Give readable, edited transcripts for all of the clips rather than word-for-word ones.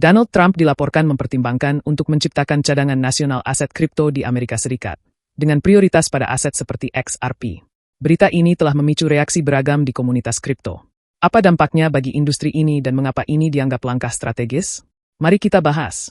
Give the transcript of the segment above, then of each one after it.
Donald Trump dilaporkan mempertimbangkan untuk menciptakan cadangan nasional aset kripto di Amerika Serikat, dengan prioritas pada aset seperti XRP. Berita ini telah memicu reaksi beragam di komunitas kripto. Apa dampaknya bagi industri ini dan mengapa ini dianggap langkah strategis? Mari kita bahas.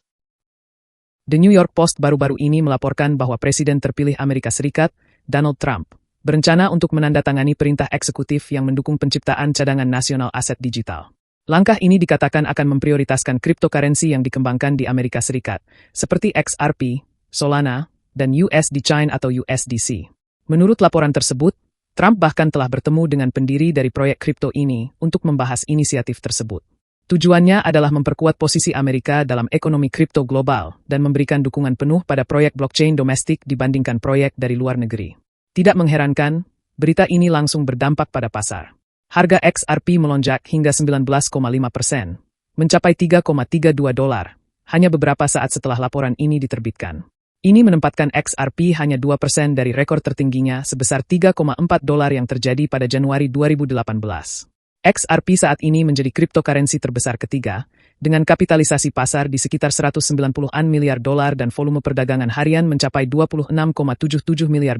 The New York Post baru-baru ini melaporkan bahwa Presiden terpilih Amerika Serikat, Donald Trump, berencana untuk menandatangani perintah eksekutif yang mendukung penciptaan cadangan nasional aset digital. Langkah ini dikatakan akan memprioritaskan cryptocurrency yang dikembangkan di Amerika Serikat, seperti XRP, Solana, dan USD Coin atau USDC. Menurut laporan tersebut, Trump bahkan telah bertemu dengan pendiri dari proyek kripto ini untuk membahas inisiatif tersebut. Tujuannya adalah memperkuat posisi Amerika dalam ekonomi kripto global dan memberikan dukungan penuh pada proyek blockchain domestik dibandingkan proyek dari luar negeri. Tidak mengherankan, berita ini langsung berdampak pada pasar. Harga XRP melonjak hingga 19,5%, mencapai $3,32, hanya beberapa saat setelah laporan ini diterbitkan. Ini menempatkan XRP hanya 2% dari rekor tertingginya sebesar $3,4 yang terjadi pada Januari 2018. XRP saat ini menjadi cryptocurrency terbesar ketiga, dengan kapitalisasi pasar di sekitar $190 miliar dan volume perdagangan harian mencapai $26,77 miliar,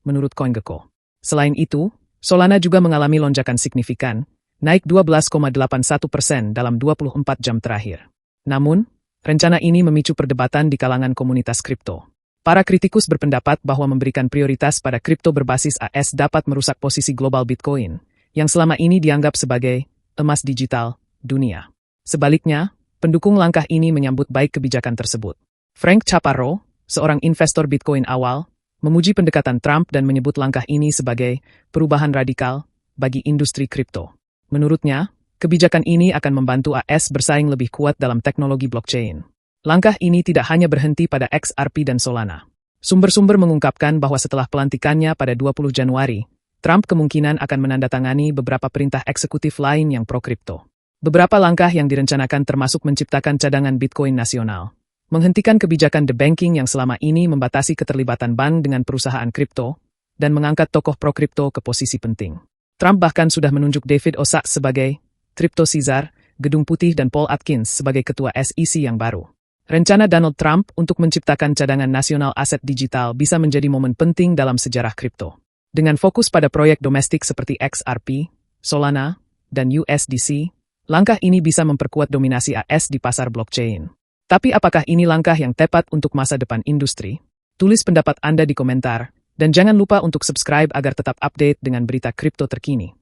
menurut CoinGecko. Selain itu, Solana juga mengalami lonjakan signifikan, naik 12,81% dalam 24 jam terakhir. Namun, rencana ini memicu perdebatan di kalangan komunitas kripto. Para kritikus berpendapat bahwa memberikan prioritas pada kripto berbasis AS dapat merusak posisi global Bitcoin, yang selama ini dianggap sebagai emas digital dunia. Sebaliknya, pendukung langkah ini menyambut baik kebijakan tersebut. Frank Chaparro, seorang investor Bitcoin awal, memuji pendekatan Trump dan menyebut langkah ini sebagai perubahan radikal bagi industri kripto. Menurutnya, kebijakan ini akan membantu AS bersaing lebih kuat dalam teknologi blockchain. Langkah ini tidak hanya berhenti pada XRP dan Solana. Sumber-sumber mengungkapkan bahwa setelah pelantikannya pada 20 Januari, Trump kemungkinan akan menandatangani beberapa perintah eksekutif lain yang pro-kripto. Beberapa langkah yang direncanakan termasuk menciptakan cadangan Bitcoin nasional, menghentikan kebijakan debanking yang selama ini membatasi keterlibatan bank dengan perusahaan kripto, dan mengangkat tokoh pro-kripto ke posisi penting. Trump bahkan sudah menunjuk David Osaks sebagai Crypto Caesar, Gedung Putih dan Paul Atkins sebagai ketua SEC yang baru. Rencana Donald Trump untuk menciptakan cadangan nasional aset digital bisa menjadi momen penting dalam sejarah kripto. Dengan fokus pada proyek domestik seperti XRP, Solana, dan USDC, langkah ini bisa memperkuat dominasi AS di pasar blockchain. Tapi apakah ini langkah yang tepat untuk masa depan industri? Tulis pendapat Anda di komentar, dan jangan lupa untuk subscribe agar tetap update dengan berita kripto terkini.